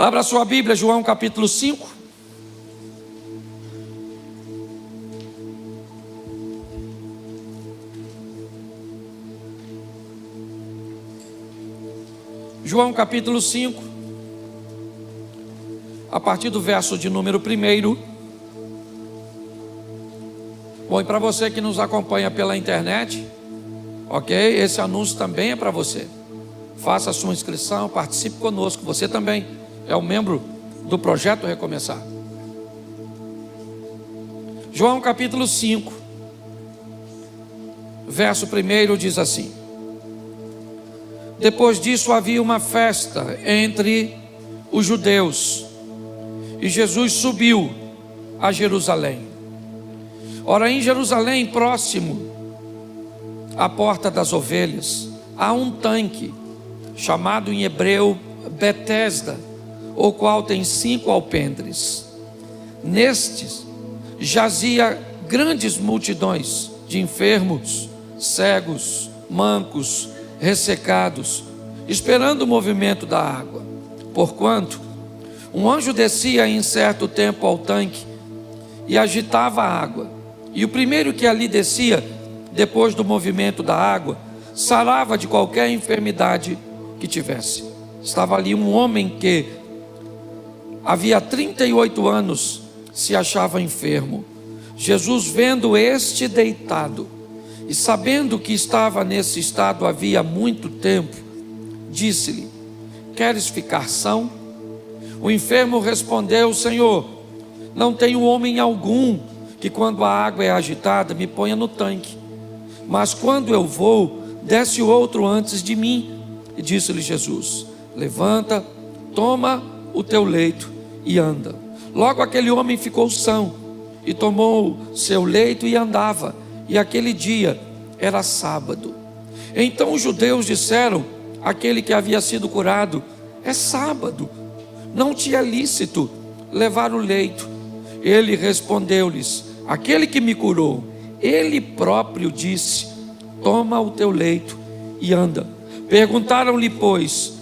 Abra sua Bíblia, João capítulo 5. João capítulo 5, a partir do verso de número 1. Bom, e para você que nos acompanha pela internet, ok? Esse anúncio também é para você. Faça a sua inscrição, participe conosco. Você também é um membro do Projeto Recomeçar. João capítulo 5, verso 1 diz assim: Depois disso havia uma festa entre os judeus, e Jesus subiu a Jerusalém. Ora, em Jerusalém, próximo à porta das ovelhas, há um tanque, chamado em hebreu Betesda, o qual tem 5 alpendres. Nestes jazia grandes multidões de enfermos, cegos, mancos, ressecados, esperando o movimento da água. Porquanto um anjo descia em certo tempo ao tanque e agitava a água, e o primeiro que ali descia, depois do movimento da água, sarava de qualquer enfermidade que tivesse. Estava ali um homem que havia 38 anos se achava enfermo. Jesus, vendo este deitado e sabendo que estava nesse estado havia muito tempo, disse-lhe: Queres ficar são? O enfermo respondeu: Senhor, não tenho homem algum que quando a água é agitada me ponha no tanque, mas quando eu vou, desce outro antes de mim. E disse-lhe Jesus: Levanta, toma o teu leito e anda. Logo aquele homem ficou são e tomou seu leito e andava. E aquele dia era sábado. Então os judeus disseram àquele que havia sido curado: É sábado, não te é lícito levar o leito. Ele respondeu-lhes: Aquele que me curou, ele próprio disse: Toma o teu leito e anda. Perguntaram-lhe, pois: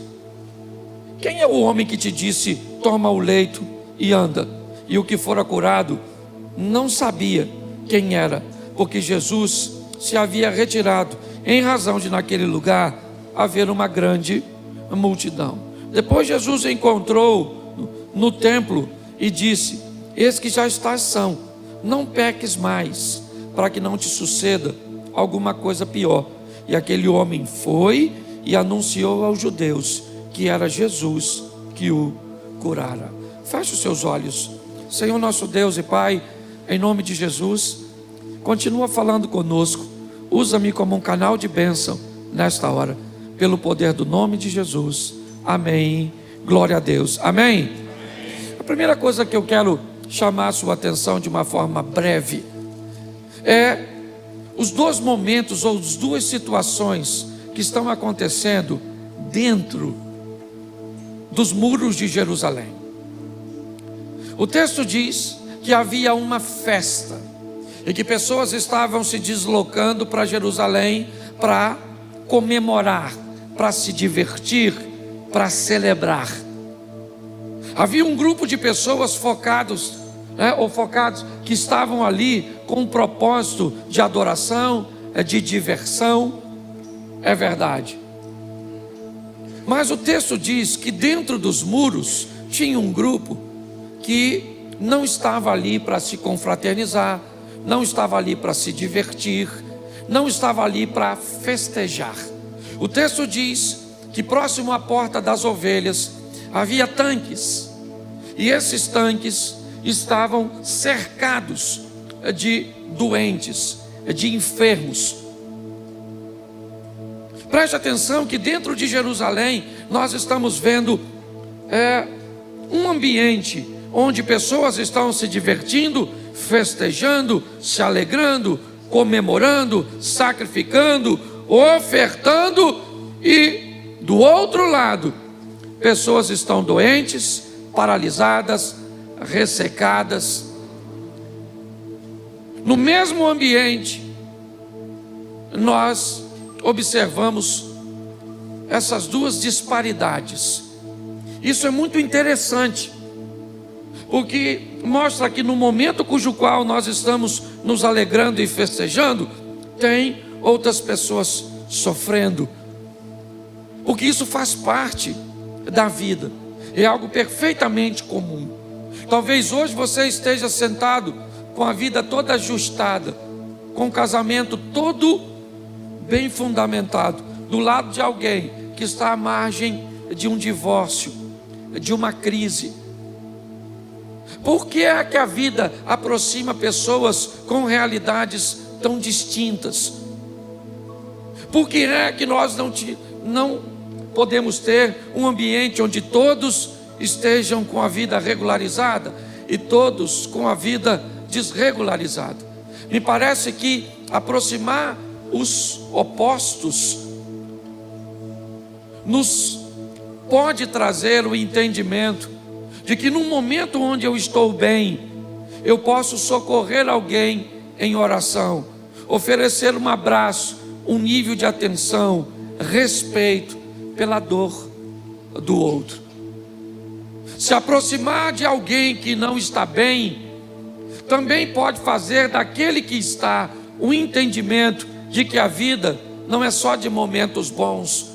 Quem é o homem que te disse: Toma o leito e anda? E o que fora curado não sabia quem era, porque Jesus se havia retirado, em razão de naquele lugar haver uma grande multidão. Depois Jesus encontrou no templo e disse: Eis que já estás são, não peques mais, para que não te suceda alguma coisa pior. E aquele homem foi e anunciou aos judeus que era Jesus que o curara. Feche os seus olhos. Senhor nosso Deus e Pai, em nome de Jesus, continua falando conosco. Usa-me como um canal de bênção nesta hora, pelo poder do nome de Jesus. Amém. Glória a Deus. Amém. A primeira coisa que eu quero chamar a sua atenção de uma forma breve é os dois momentos ou as duas situações que estão acontecendo dentro dos muros de Jerusalém. O texto diz que havia uma festa e que pessoas estavam se deslocando para Jerusalém para comemorar, para se divertir, para celebrar. Havia um grupo de pessoas focados que estavam ali com um propósito de adoração, de diversão. É verdade. Mas o texto diz que dentro dos muros tinha um grupo que não estava ali para se confraternizar, não estava ali para se divertir, não estava ali para festejar. O texto diz que próximo à porta das ovelhas havia tanques, e esses tanques estavam cercados de doentes, de enfermos. Preste atenção que dentro de Jerusalém nós estamos vendo um ambiente onde pessoas estão se divertindo, festejando, se alegrando, comemorando, sacrificando, ofertando, e do outro lado pessoas estão doentes, paralisadas, ressecadas. No mesmo ambiente nós observamos essas duas disparidades. Isso é muito interessante, porque mostra que no momento cujo qual nós estamos nos alegrando e festejando, tem outras pessoas sofrendo, porque isso faz parte da vida, é algo perfeitamente comum. Talvez hoje você esteja sentado com a vida toda ajustada, com o casamento todo bem fundamentado, do lado de alguém que está à margem de um divórcio, de uma crise. Por que é que a vida aproxima pessoas com realidades tão distintas? Por que é que nós não podemos ter um ambiente onde todos estejam com a vida regularizada e todos com a vida desregularizada? Me parece que aproximar os opostos nos pode trazer o entendimento de que num momento onde eu estou bem, eu posso socorrer alguém em oração, oferecer um abraço, um nível de atenção, respeito pela dor do outro. Se aproximar de alguém que não está bem, também pode fazer daquele que está um entendimento de que a vida não é só de momentos bons,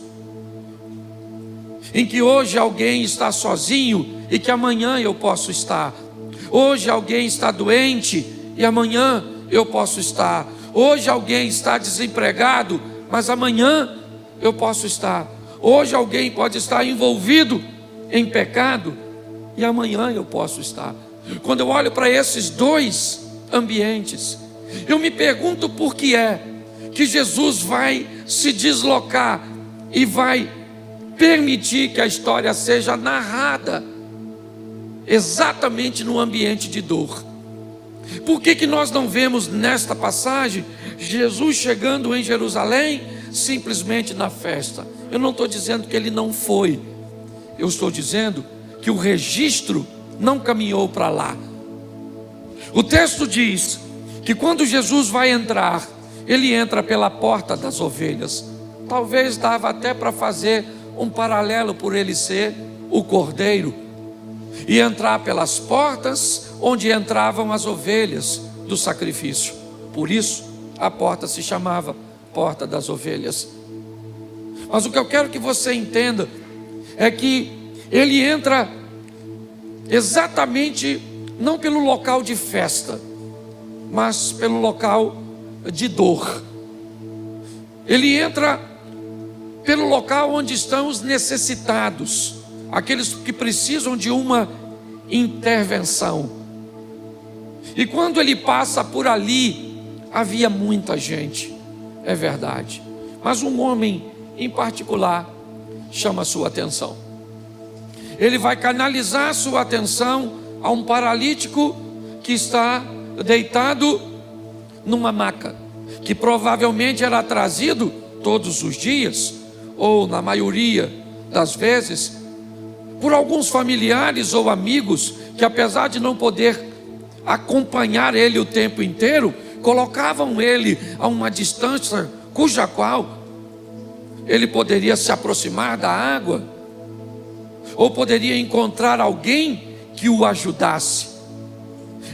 em que hoje alguém está sozinho e que amanhã eu posso estar. Hoje alguém está doente e amanhã eu posso estar. Hoje alguém está desempregado, mas amanhã eu posso estar. Hoje alguém pode estar envolvido em pecado e amanhã eu posso estar. Quando eu olho para esses dois ambientes, eu me pergunto por que é que Jesus vai se deslocar e vai permitir que a história seja narrada exatamente no ambiente de dor. Por que nós não vemos nesta passagem Jesus chegando em Jerusalém simplesmente na festa? Eu não estou dizendo que ele não foi, eu estou dizendo que o registro não caminhou para lá. O texto diz que quando Jesus vai entrar, ele entra pela porta das ovelhas. Talvez dava até para fazer um paralelo por ele ser o cordeiro e entrar pelas portas onde entravam as ovelhas do sacrifício. Por isso a porta se chamava Porta das Ovelhas. Mas o que eu quero que você entenda é que ele entra exatamente não pelo local de festa, mas pelo local de dor. Ele entra pelo local onde estão os necessitados, aqueles que precisam de uma intervenção. E quando ele passa por ali, havia muita gente, é verdade, mas um homem em particular chama a sua atenção. Ele vai canalizar a sua atenção a um paralítico que está deitado numa maca, que provavelmente era trazido todos os dias, ou na maioria das vezes, por alguns familiares ou amigos, que apesar de não poder acompanhar ele o tempo inteiro, colocavam ele a uma distância cuja qual ele poderia se aproximar da água, ou poderia encontrar alguém que o ajudasse.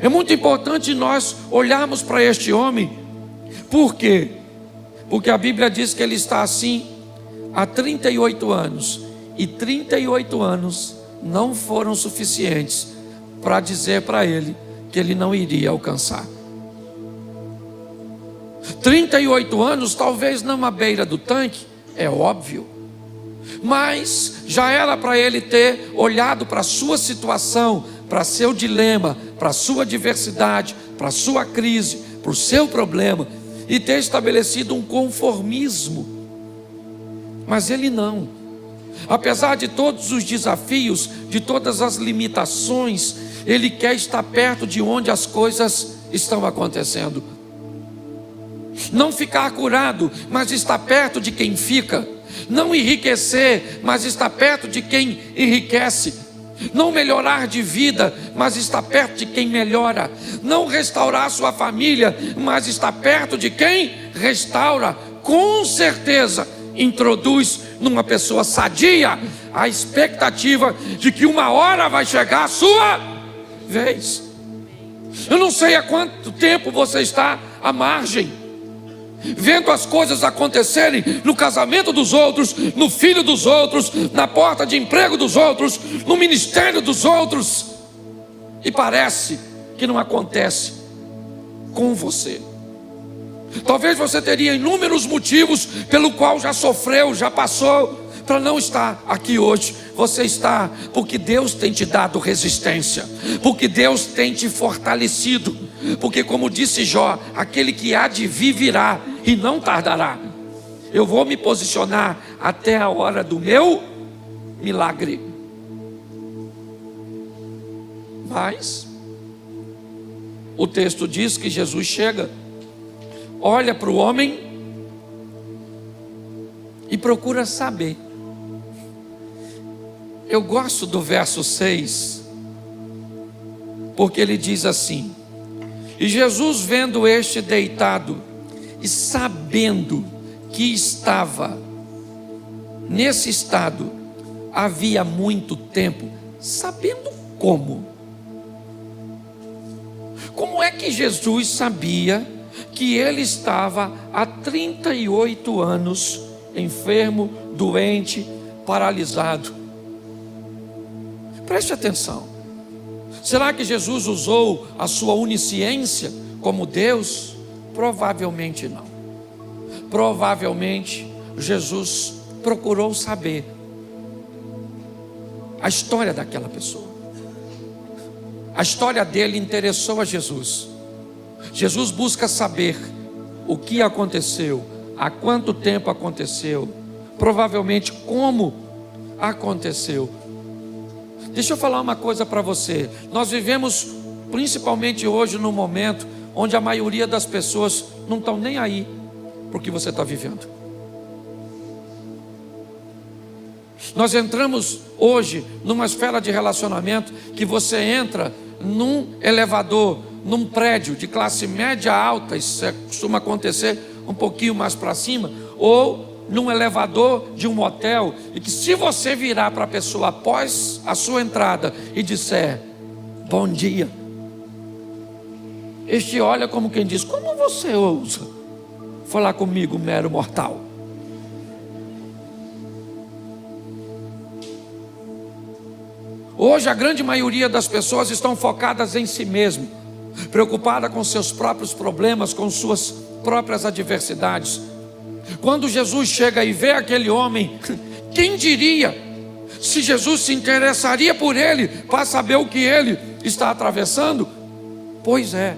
É muito importante nós olharmos para este homem. Por quê? Porque a Bíblia diz que ele está assim há 38 anos, e 38 anos não foram suficientes para dizer para ele que ele não iria alcançar. 38 anos, talvez não à beira do tanque, é óbvio, mas já era para ele ter olhado para a sua situação, para seu dilema, para a sua adversidade, para a sua crise, para o seu problema, e ter estabelecido um conformismo. Mas ele não. Apesar de todos os desafios, de todas as limitações, ele quer estar perto de onde as coisas estão acontecendo. Não ficar curado, mas estar perto de quem fica. Não enriquecer, mas estar perto de quem enriquece. Não melhorar de vida, mas estar perto de quem melhora. Não restaurar sua família, mas estar perto de quem restaura. Com certeza introduz numa pessoa sadia a expectativa de que uma hora vai chegar a sua vez. Eu não sei há quanto tempo você está à margem, vendo as coisas acontecerem no casamento dos outros, no filho dos outros, na porta de emprego dos outros, no ministério dos outros, e parece que não acontece com você. Talvez você teria inúmeros motivos pelo qual já sofreu, já passou, para não estar aqui hoje. Você está porque Deus tem te dado resistência, porque Deus tem te fortalecido, porque, como disse Jó, aquele que há de vir virá e não tardará. Eu vou me posicionar até a hora do meu milagre. Mas o texto diz que Jesus chega, olha para o homem e procura saber. Eu gosto do verso 6, porque ele diz assim: e Jesus, vendo este deitado e sabendo que estava nesse estado havia muito tempo, sabendo como? Como é que Jesus sabia que ele estava há 38 anos enfermo, doente, paralisado? Preste atenção. Será que Jesus usou a sua onisciência como Deus? Provavelmente não. Provavelmente Jesus procurou saber a história daquela pessoa. A história dele interessou a Jesus. Jesus busca saber o que aconteceu, há quanto tempo aconteceu, provavelmente como aconteceu. Deixa eu falar uma coisa para você. Nós vivemos, principalmente hoje, num momento onde a maioria das pessoas não estão nem aí para o que você está vivendo. Nós entramos hoje numa esfera de relacionamento que você entra num elevador, num prédio de classe média alta, isso costuma acontecer um pouquinho mais para cima, ou num elevador de um hotel, e que se você virar para a pessoa após a sua entrada e disser bom dia, este olha como quem diz: como você ousa falar comigo, mero mortal? Hoje a grande maioria das pessoas estão focadas em si mesmo, preocupada com seus próprios problemas, com suas próprias adversidades. Quando Jesus chega e vê aquele homem, quem diria se Jesus se interessaria por ele para saber o que ele está atravessando? Pois é.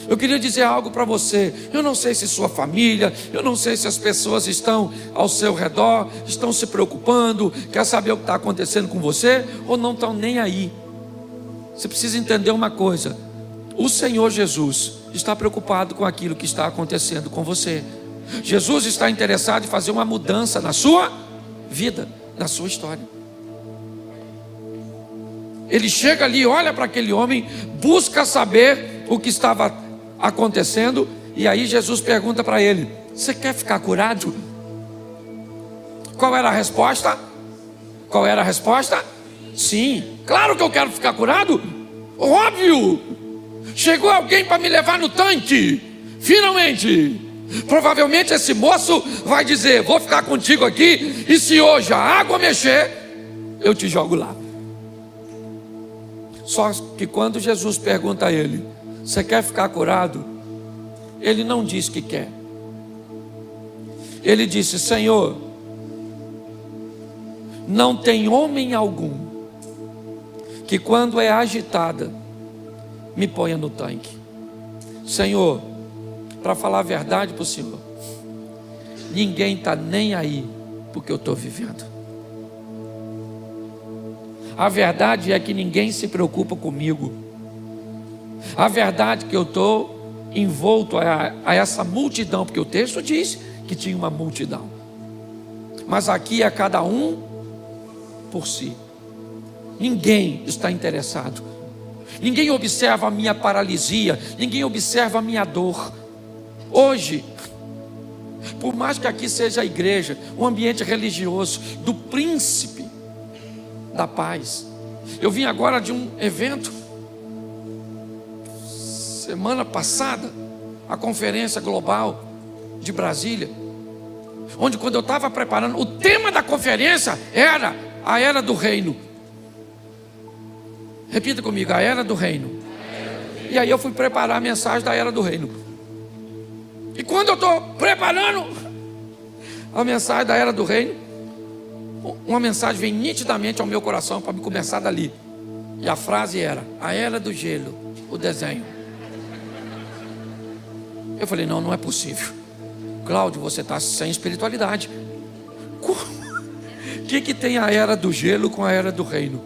Eu queria dizer algo para você. Eu não sei se sua família, eu não sei se as pessoas estão ao seu redor, estão se preocupando, quer saber o que está acontecendo com você, ou não estão nem aí. Você precisa entender uma coisa: o Senhor Jesus está preocupado com aquilo que está acontecendo com você. Jesus está interessado em fazer uma mudança na sua vida, na sua história. Ele chega ali, olha para aquele homem, busca saber o que estava acontecendo, e aí Jesus pergunta para ele: você quer ficar curado? Qual era a resposta? Qual era a resposta? Sim, claro que eu quero ficar curado. Óbvio. Chegou alguém para me levar no tanque, finalmente. Provavelmente esse moço vai dizer: vou ficar contigo aqui, e se hoje a água mexer, eu te jogo lá. Só que quando Jesus pergunta a ele: você quer ficar curado? Ele não diz que quer. Ele disse: Senhor, não tem homem algum que quando é agitada me ponha no tanque. Senhor, para falar a verdade para o Senhor, ninguém está nem aí porque eu estou vivendo. A verdade é que ninguém se preocupa comigo. A verdade é que eu estou envolto a essa multidão, porque o texto diz que tinha uma multidão, mas aqui é cada um por si. Ninguém está interessado. Ninguém observa a minha paralisia, ninguém observa a minha dor. Hoje, Por mais que aqui seja a igreja, um ambiente religioso, do príncipe da paz. Eu vim agora de um evento, semana passada, a conferência global de Brasília, onde quando eu estava preparando, o tema da conferência era a era do reino. Repita comigo, a era do reino. E aí eu fui preparar a mensagem da era do reino. E quando eu estou preparando a mensagem da era do reino, uma mensagem vem nitidamente ao meu coração para me começar dali. E a frase era, a era do gelo, o desenho. Eu falei, não é possível. Cláudio, você está sem espiritualidade. O que tem a era do gelo com a era do reino?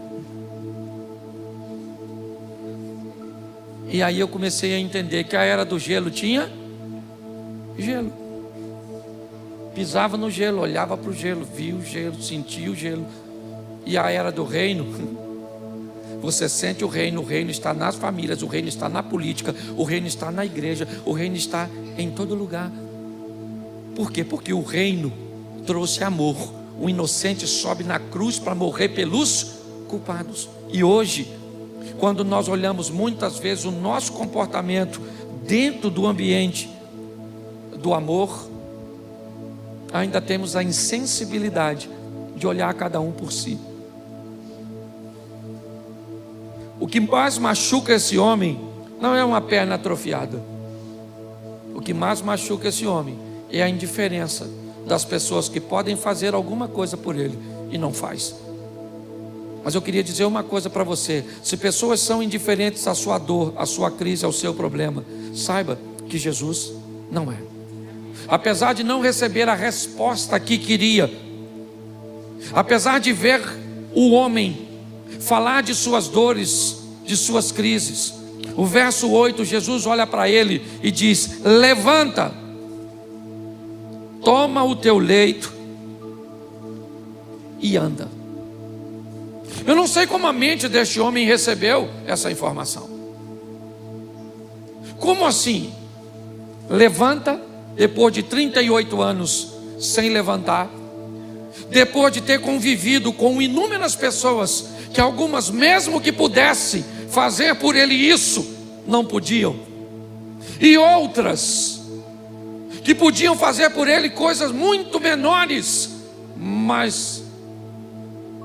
E aí eu comecei a entender que a era do gelo tinha gelo. Pisava no gelo, olhava para o gelo, via o gelo, sentia o gelo. E a era do reino, você sente o reino está nas famílias, o reino está na política, o reino está na igreja, o reino está em todo lugar. Por quê? Porque o reino trouxe amor. O inocente sobe na cruz para morrer pelos culpados. E hoje, quando nós olhamos muitas vezes o nosso comportamento dentro do ambiente do amor, ainda temos a insensibilidade de olhar cada um por si. O que mais machuca esse homem não é uma perna atrofiada. O que mais machuca esse homem é a indiferença das pessoas que podem fazer alguma coisa por ele e não faz. Mas eu queria dizer uma coisa para você: se pessoas são indiferentes à sua dor, à sua crise, ao seu problema, saiba que Jesus não é. Apesar de não receber a resposta que queria, apesar de ver o homem falar de suas dores, de suas crises, o verso 8, Jesus olha para ele e diz: levanta, toma o teu leito e anda. Eu não sei como a mente deste homem recebeu essa informação. Como assim? Levanta, depois de 38 anos sem levantar, depois de ter convivido com inúmeras pessoas, que algumas, mesmo que pudesse fazer por ele isso, não podiam, e outras que podiam fazer por ele coisas muito menores, mas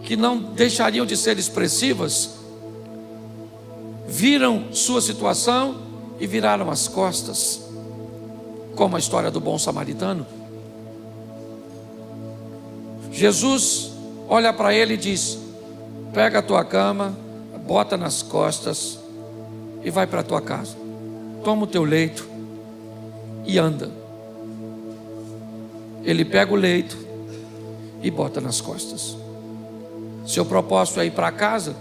que não deixariam de ser expressivas, viram sua situação e viraram as costas, como a história do bom samaritano. Jesus olha para ele e diz: pega a tua cama, bota nas costas e vai para a tua casa, toma o teu leito e anda. Ele pega o leito e bota nas costas. Seu propósito é ir para casa,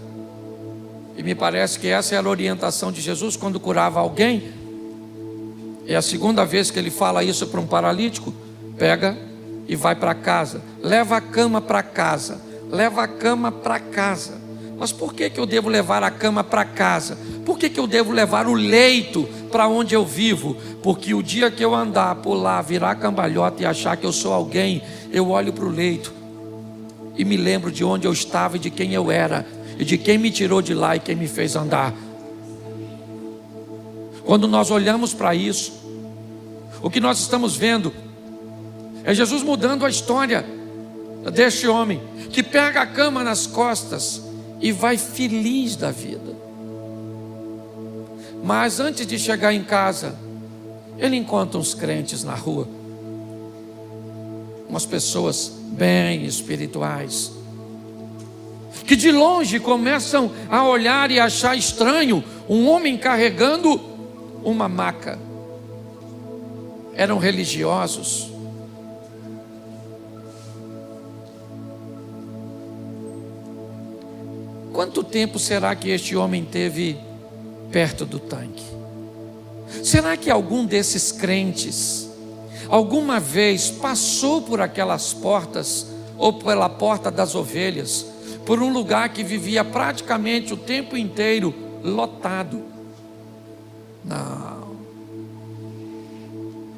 e me parece que essa era a orientação de Jesus quando curava alguém. É a segunda vez que ele fala isso para um paralítico: pega e vai para casa, leva a cama para casa, leva a cama para casa. Mas por que eu devo levar a cama para casa? Por que eu devo levar o leito para onde eu vivo? Porque o dia que eu andar por lá, virar cambalhota e achar que eu sou alguém, eu olho para o leito e me lembro de onde eu estava e de quem eu era, e de quem me tirou de lá e quem me fez andar. Quando nós olhamos para isso, o que nós estamos vendo é Jesus mudando a história deste homem, que pega a cama nas costas e vai feliz da vida. Mas antes de chegar em casa, ele encontra uns crentes na rua, umas pessoas bem espirituais, que de longe começam a olhar e achar estranho um homem carregando uma maca. Eram religiosos. Quanto tempo será que este homem teve perto do tanque? Será que algum desses crentes alguma vez passou por aquelas portas, ou pela porta das ovelhas, por um lugar que vivia praticamente o tempo inteiro lotado? Não.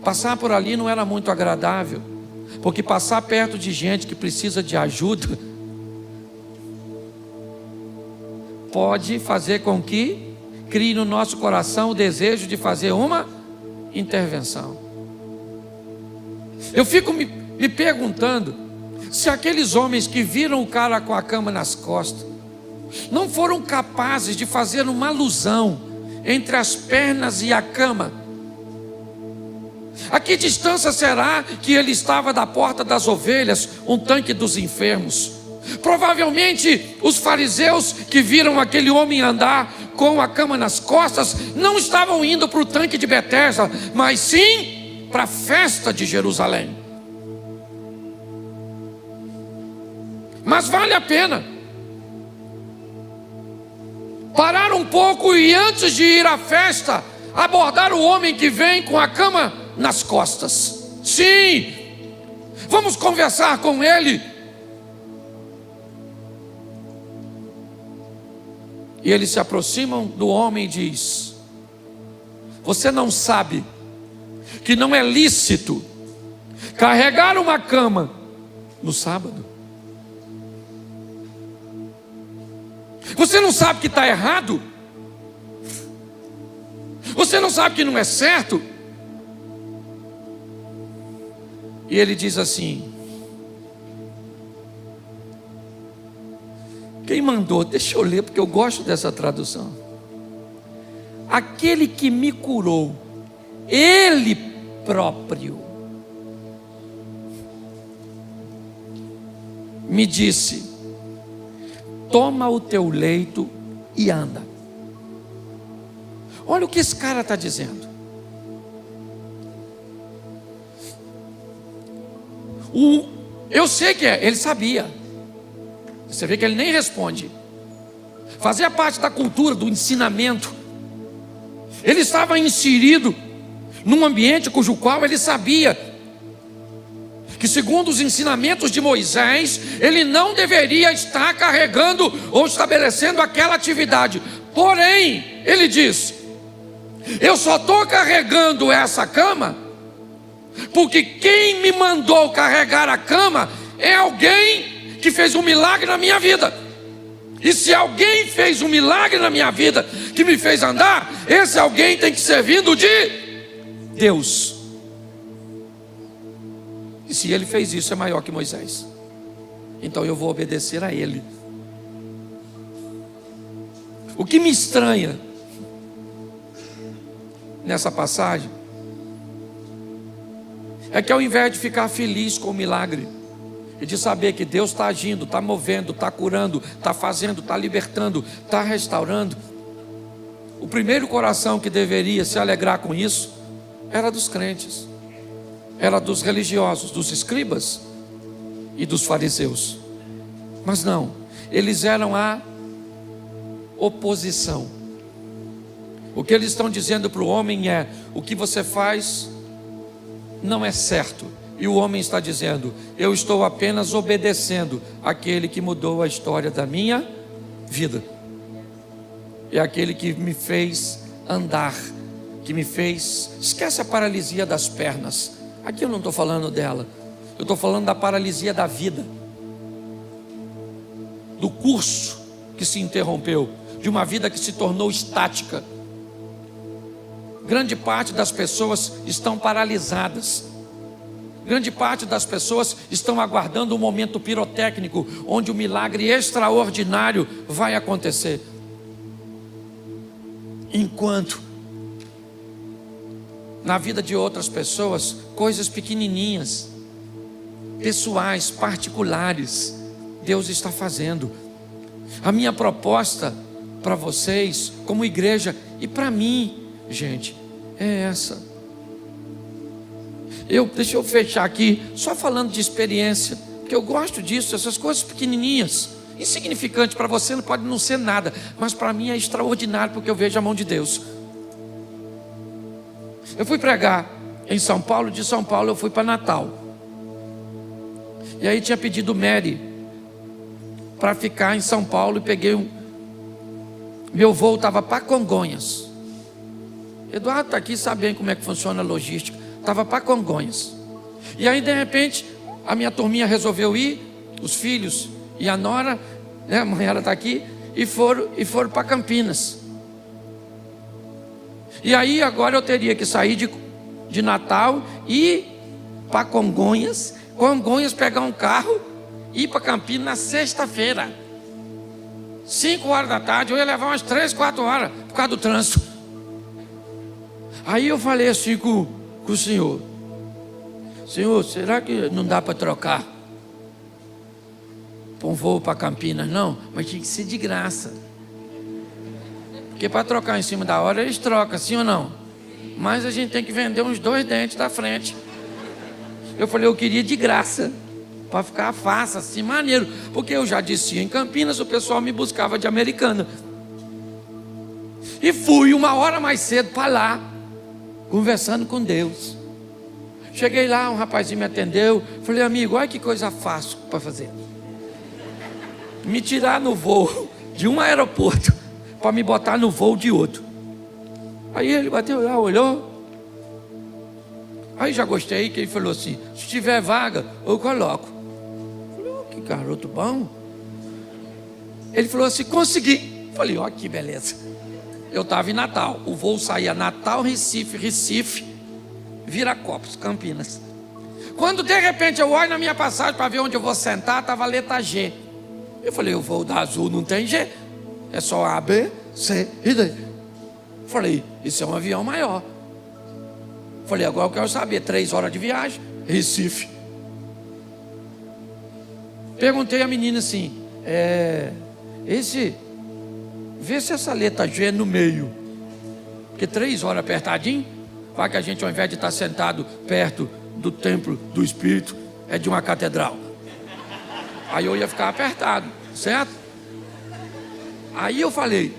Passar por ali não era muito agradável, porque passar perto de gente que precisa de ajuda pode fazer com que crie no nosso coração o desejo de fazer uma intervenção. Eu fico me perguntando se aqueles homens que viram o cara com a cama nas costas não foram capazes de fazer uma alusão entre as pernas e a cama. A que distância será que ele estava da porta das ovelhas, um tanque dos enfermos? Provavelmente os fariseus que viram aquele homem andar com a cama nas costas não estavam indo para o tanque de Betesda, mas sim para a festa de Jerusalém. Mas vale a pena parar um pouco e, antes de ir à festa, abordar o homem que vem com a cama nas costas. Sim, vamos conversar com ele. E eles se aproximam do homem e diz: você não sabe que não é lícito carregar uma cama no sábado? Você não sabe que está errado? Você não sabe que não é certo? E ele diz assim: quem mandou? Deixa eu ler, porque eu gosto dessa tradução. Aquele que me curou, ele próprio me disse: toma o teu leito e anda. Olha o que esse cara está dizendo. Eu sei que ele sabia. Você vê que ele nem responde. Fazia parte da cultura, do ensinamento. Ele estava inserido num ambiente cujo qual ele sabia que, segundo os ensinamentos de Moisés, ele não deveria estar carregando ou estabelecendo aquela atividade. Porém, ele diz: eu só estou carregando essa cama porque quem me mandou carregar a cama é alguém que fez um milagre na minha vida. E se alguém fez um milagre na minha vida, que me fez andar, esse alguém tem que ser vindo de Deus. E se ele fez isso, é maior que Moisés. Então eu vou obedecer a ele. O que me estranha nessa passagem é que, ao invés de ficar feliz com o milagre e de saber que Deus está agindo, está movendo, está curando, está fazendo, está libertando, está restaurando, o primeiro coração que deveria se alegrar com isso era dos crentes, era dos religiosos, dos escribas e dos fariseus. Mas não, eles eram a oposição. O que eles estão dizendo para o homem é: o que você faz não é certo. E o homem está dizendo: eu estou apenas obedecendo aquele que mudou a história da minha vida. É aquele que me fez andar, que me fez... Esquece a paralisia das pernas. Aqui eu não estou falando dela. Eu estou falando da paralisia da vida, do curso que se interrompeu, de uma vida que se tornou estática. Grande parte das pessoas estão paralisadas. Grande parte das pessoas estão aguardando um momento pirotécnico, onde o milagre extraordinário vai acontecer. Enquanto na vida de outras pessoas, coisas pequenininhas, pessoais, particulares, Deus está fazendo. A minha proposta para vocês, como igreja, e para mim, gente, é essa. Deixa eu fechar aqui, só falando de experiência, porque eu gosto disso, essas coisas pequenininhas, insignificantes. Para você pode não ser nada, mas para mim é extraordinário, porque eu vejo a mão de Deus. Eu fui pregar em São Paulo, de São Paulo eu fui para Natal. E aí tinha pedido Mary para ficar em São Paulo, e peguei meu voo estava para Congonhas. Eduardo está aqui, sabe bem como é que funciona a logística. estava para Congonhas. E aí de repente a minha turminha resolveu ir, os filhos e a nora, né, a mãe ela está aqui, e foram para Campinas. E aí agora eu teria que sair de Natal e ir para Congonhas, pegar um carro e ir para Campinas na sexta-feira, 5 horas da tarde. Eu ia levar umas 3, 4 horas por causa do trânsito. Aí eu falei assim com o senhor: Senhor, será que não dá para trocar para um voo para Campinas? Não, mas tinha que ser de graça, porque para trocar em cima da hora eles trocam, sim ou não? Mas a gente tem que vender uns 2 dentes da frente. Eu falei, eu queria de graça, para ficar fácil, assim, maneiro, porque eu já descia em Campinas, o pessoal me buscava de Americana. E fui 1 hora mais cedo para lá, conversando com Deus. Cheguei lá, um rapazinho me atendeu. Falei, amigo, olha que coisa fácil para fazer: me tirar no voo de um aeroporto para me botar no voo de outro. Aí ele bateu lá, olhou. Aí já gostei, que ele falou assim: se tiver vaga, eu coloco. Falei, oh, que garoto bom. Ele falou assim: consegui. Falei, ó, que beleza. Eu estava em Natal, o voo saía Natal, Recife, Viracopos, Campinas. Quando de repente eu olho na minha passagem para ver onde eu vou sentar, estava a letra G. Eu falei, o voo da Azul não tem G, é só A, B, C e D. Falei, isso é um avião maior. Falei, agora eu quero saber, 3 horas de viagem, Recife. Perguntei à menina assim, vê se essa letra G é no meio, porque 3 horas apertadinho, vai que a gente, ao invés de estar sentado perto do templo do Espírito, é de uma catedral. Aí eu ia ficar apertado, certo? Aí eu falei,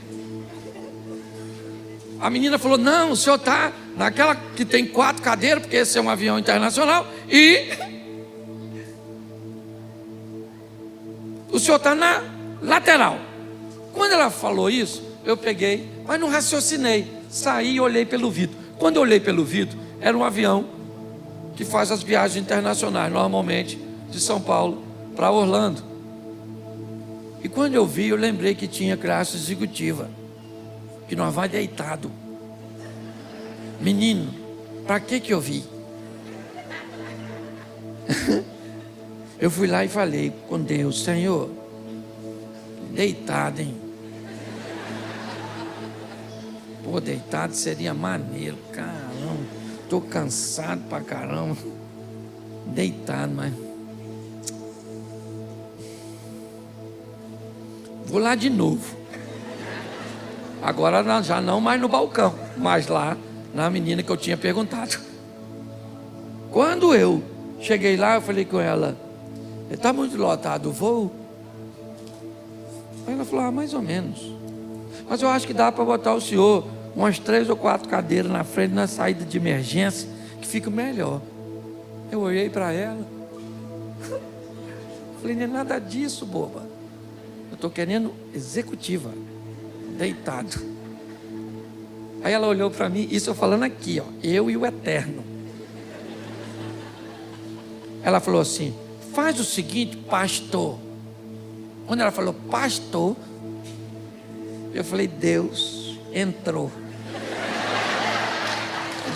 a menina falou, não, o senhor está naquela que tem 4 cadeiras, porque esse é um avião internacional, e o senhor está na lateral. Quando ela falou isso, eu peguei, mas não raciocinei, saí e olhei pelo vidro. Quando eu olhei pelo vidro, era um avião que faz as viagens internacionais, normalmente de São Paulo para Orlando. E quando eu vi, eu lembrei que tinha classe executiva, que nós vai deitado. Menino, para que eu vi? Eu fui lá e falei com Deus, Senhor, deitado, hein? Pô, deitado seria maneiro, caramba. Tô cansado pra caramba. Deitado, mas vou lá de novo. Agora já não mais no balcão, mas lá na menina que eu tinha perguntado. Quando eu cheguei lá, eu falei com ela, está muito lotado o voo? Aí ela falou, mais ou menos. Mas eu acho que dá para botar o senhor umas 3 ou 4 cadeiras na frente, na saída de emergência, que fica melhor. Eu olhei para ela. Falei, não é nada disso, boba. Eu estou querendo executiva, deitado. Aí ela olhou para mim, isso eu falando aqui, ó, eu e o Eterno. Ela falou assim, faz o seguinte, pastor. Quando ela falou pastor, eu falei, Deus entrou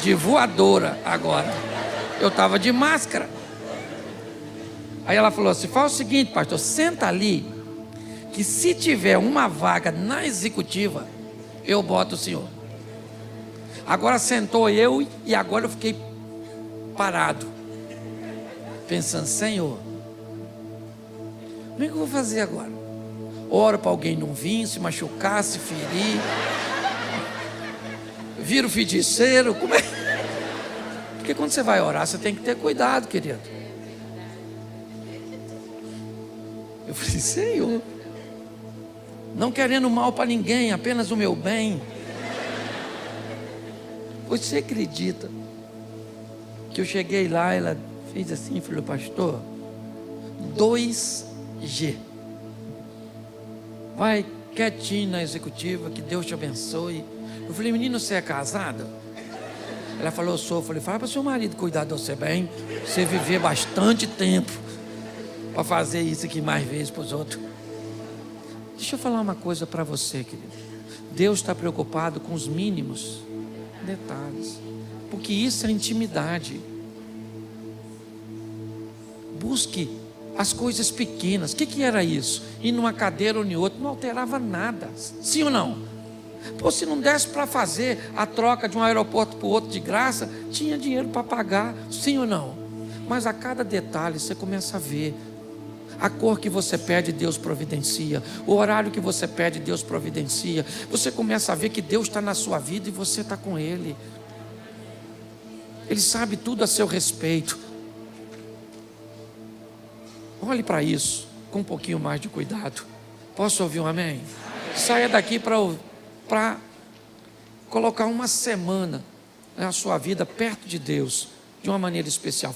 de voadora agora. Eu estava de máscara. Aí ela falou assim, faz o seguinte, pastor, senta ali, que se tiver uma vaga na executiva, eu boto o senhor. Agora sentou eu e agora eu fiquei parado, pensando, Senhor, como é que eu vou fazer agora? Oro para alguém não vir, se machucar, se ferir, vira o feiticeiro, como é? Porque quando você vai orar, você tem que ter cuidado, querido. Eu falei, Senhor, não querendo mal para ninguém, apenas o meu bem. Você acredita que eu cheguei lá, ela fez assim, falou, pastor, 2G. Vai quietinho na executiva, que Deus te abençoe. Eu falei, menino, você é casado? Ela falou, eu sou. Eu falei, fala para o seu marido cuidar de você bem. Você viver bastante tempo para fazer isso aqui mais vezes para os outros. Deixa eu falar uma coisa para você, querido. Deus está preocupado com os mínimos detalhes, porque isso é intimidade. Busque as coisas pequenas. O que era isso? Ir numa cadeira ou em outra não alterava nada, sim ou não? Pô, se não desse para fazer a troca de um aeroporto para o outro de graça, tinha dinheiro para pagar, sim ou não? Mas a cada detalhe você começa a ver. A cor que você pede, Deus providencia. O horário que você pede, Deus providencia. Você começa a ver que Deus está na sua vida e você está com Ele. Ele sabe tudo a seu respeito. Olhe para isso com um pouquinho mais de cuidado. Posso ouvir um amém? Saia daqui para colocar uma semana na sua vida perto de Deus de uma maneira especial.